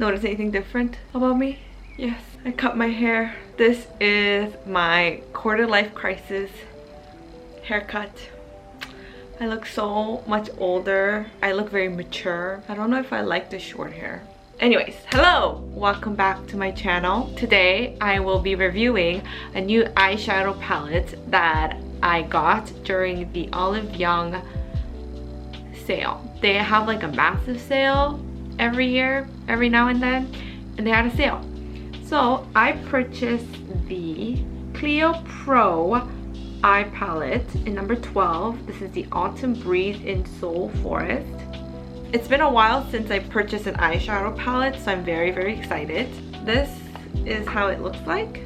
notice anything different about me? Yes, I cut my hair. This is my quarter life crisis haircut. I look so much older. I look very mature. I don't know if I like the short hair. Anyways, hello! Welcome back to my channel. Today, I will be reviewing a new eyeshadow palette that I got during the Olive Young sale. They have like a massive sale every year, every now and then, and they had a sale. So I purchased the Clio Pro eye palette in number 12. This is the Autumn Breeze in Seoul Forest. It's been a while since I purchased an eyeshadow palette, so I'm very excited. This is how it looks like.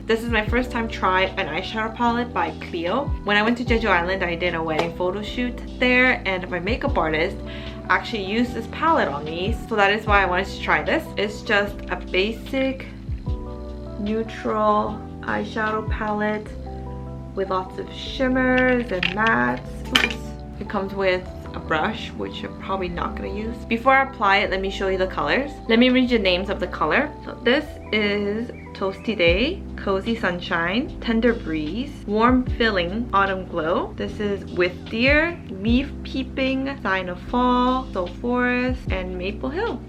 This is my first time trying an eyeshadow palette by Clio. When I went to Jeju Island, I did a wedding photo shoot there, and my makeup artist actually used this palette on me, so that is why I wanted to try this. It's just a basic neutral eyeshadow palette with lots of shimmers and mattes. Oops. It comes with a brush, which I'm probably not going to use. Before I apply it, let me show you the colors. Let me read you the names of the color. So this is Toasty Day, Cosy Sunshine, Tender Breeze, Warm Filling, Autumn Glow. This is With Deer, Leaf Peeping, Sign of Fall, Seoul Forest, and Maple Hill.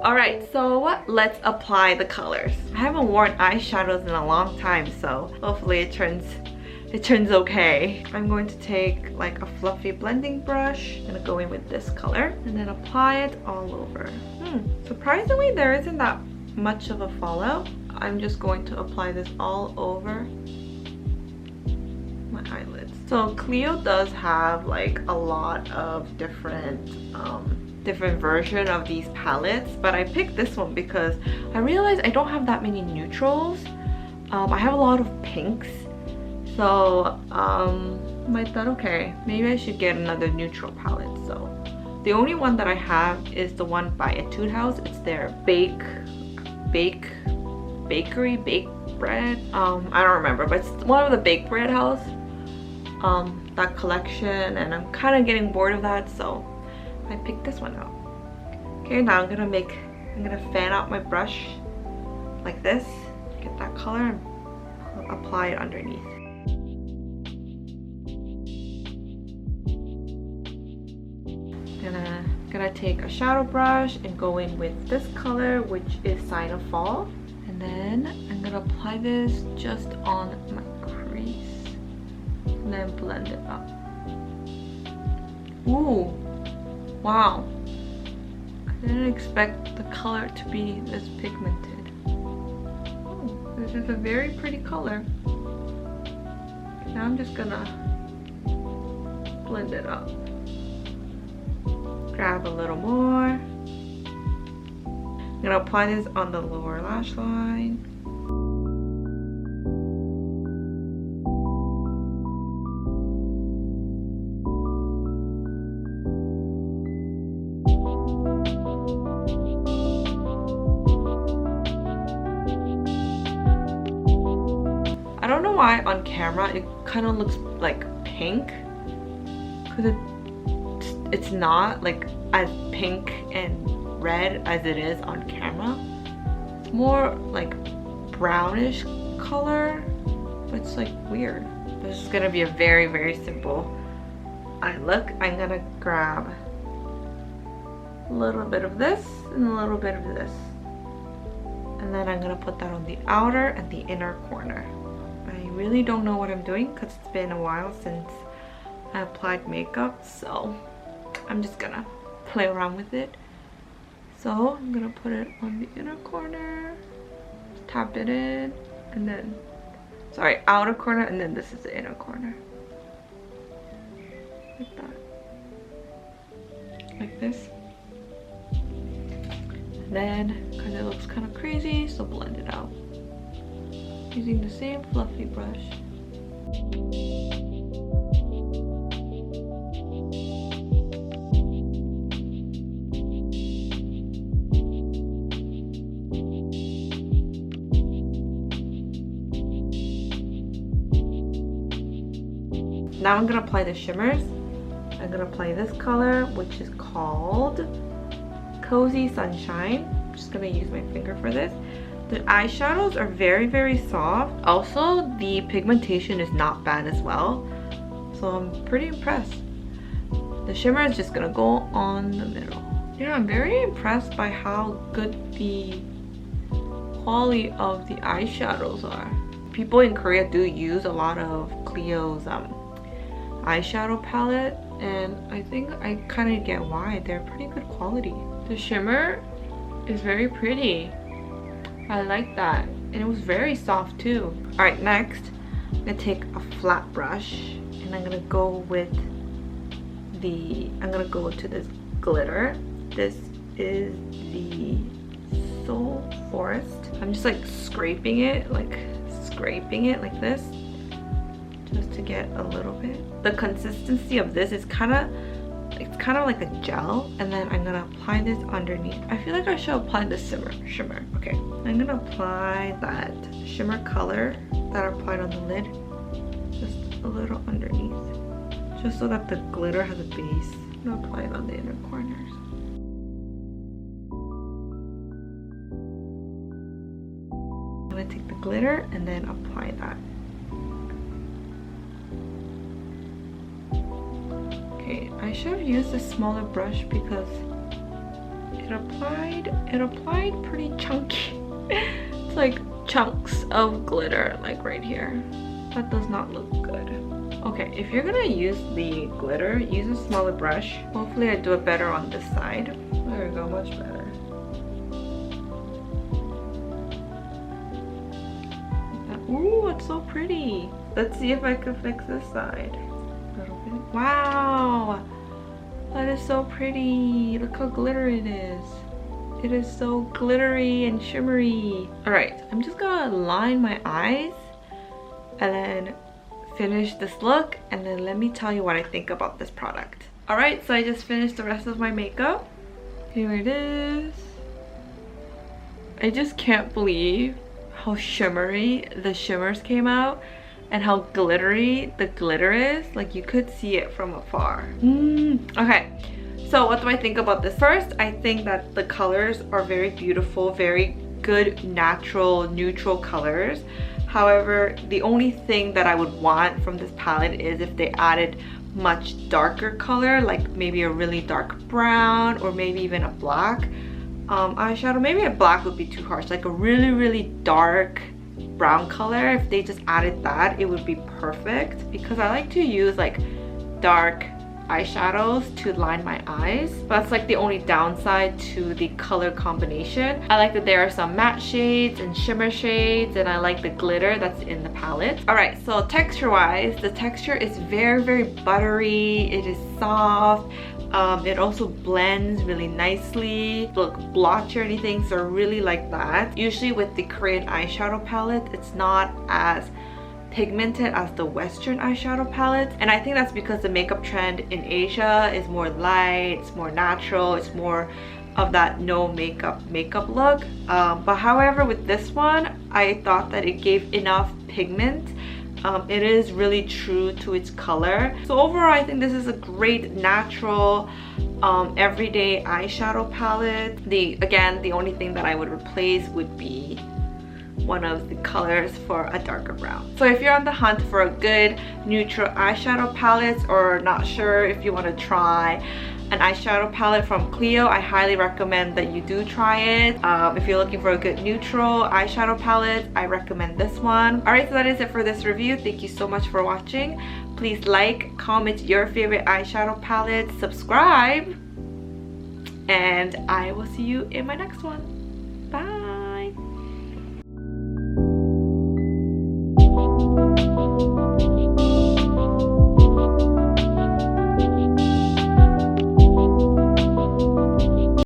Alright, so let's apply the colors. I haven't worn eyeshadows in a long time, so hopefully it turns okay. I'm going to take like a fluffy blending brush and go in with this color and then apply it all over. Surprisingly, there isn't that much of a fallout. I'm just going to apply this all over my eyelids. So Clio does have like a lot of different version of these palettes, but I picked this one because I realized I don't have that many neutrals. I have a lot of pinks, so I thought, okay, maybe I should get another neutral palette. So the only one that I have is the one by Etude House. It's their bakery baked bread. I don't remember, but it's one of the baked bread house. That collection, and I'm kind of getting bored of that, so I picked this one out. Okay, now I'm gonna fan out my brush like this, get that color, and apply it underneath. Gonna take a shadow brush and go in with this color, which is Sign of Fall, and then I'm gonna apply this just on my crease and then blend it up. Ooh. Wow, I didn't expect the color to be this pigmented. Oh, this is a very pretty color. Now I'm just gonna blend it up. Grab a little more. I'm gonna apply this on the lower lash line. why on camera it kind of looks like pink, because it's not like as pink and red as it is on camera. It's more like brownish color, but it's like weird. This is gonna be a very, very simple eye look. I'm gonna grab a little bit of this and a little bit of this, and then I'm gonna put that on the outer and the inner corner. I really don't know what I'm doing because it's been a while since I applied makeup, so I'm just gonna play around with it. So I'm gonna put it on the inner corner, tap it in, and then, sorry, outer corner, and then this is the inner corner. Like that. Like this. And then, because it looks kind of crazy, so blend it out. Using the same fluffy brush. Now I'm gonna apply the shimmers. I'm gonna apply this color, which is called Cosy Sunshine. I'm just gonna use my finger for this. The eyeshadows are very, very soft. Also, the pigmentation is not bad as well. So I'm pretty impressed. The shimmer is just gonna go on the middle. Yeah, I'm very impressed by how good the quality of the eyeshadows are. People in Korea do use a lot of Clio's eyeshadow palette, and I think I kind of get why. They're pretty good quality. The shimmer is very pretty. I like that, and it was very soft too. All right, next I'm gonna take a flat brush and I'm gonna go to this glitter. This is the Seoul Forest. I'm just like scraping it like this, just to get a little bit. The consistency of this is kind of like a gel, and then I'm gonna apply this underneath. I feel like I should apply the shimmer. Okay, I'm gonna apply that shimmer color that I applied on the lid just a little underneath, just so that the glitter has a base. I'm gonna apply it on the inner corners. I'm gonna take the glitter and then apply that. Okay, I should have used a smaller brush because it applied pretty chunky. It's like chunks of glitter like right here. That does not look good. Okay, if you're gonna use the glitter, use a smaller brush. Hopefully I do it better on this side. There we go, much better. Ooh, it's so pretty. Let's see if I can fix this side. Wow, that is so pretty. Look how glittery it is. It is so glittery and shimmery. All right, I'm just gonna line my eyes and then finish this look, and then let me tell you what I think about this product. All right, so I just finished the rest of my makeup. Here it is. I just can't believe how shimmery the shimmers came out and how glittery the glitter is. Like, you could see it from afar. Okay, so what do I think about this? First, I think that the colors are very beautiful, very good, natural, neutral colors. However, the only thing that I would want from this palette is if they added much darker color, like maybe a really dark brown or maybe even a black eyeshadow. Maybe a black would be too harsh, like a really, really dark brown color. If they just added that, it would be perfect, because I like to use like dark eyeshadows to line my eyes. That's like the only downside to the color combination. I like that there are some matte shades and shimmer shades, and I like the glitter that's in the palette. All right, so texture wise, the texture is very, very buttery. It is soft. It also blends really nicely. Look blotchy or anything, so I really like that. Usually with the Korean eyeshadow palette, it's not as pigmented as the Western eyeshadow palette, and I think that's because the makeup trend in Asia is more light, it's more natural, it's more of that no makeup look. But however, with this one, I thought that it gave enough pigment It is really true to its color. So overall, I think this is a great natural everyday eyeshadow palette. Again, the only thing that I would replace would be one of the colors for a darker brown. So if you're on the hunt for a good neutral eyeshadow palette, or not sure if you want to try an eyeshadow palette from Clio, I highly recommend that you do try it. If you're looking for a good neutral eyeshadow palette, I recommend this one. Alright, so that is it for this review. Thank you so much for watching. Please like, comment your favorite eyeshadow palette, subscribe, and I will see you in my next one. Bye!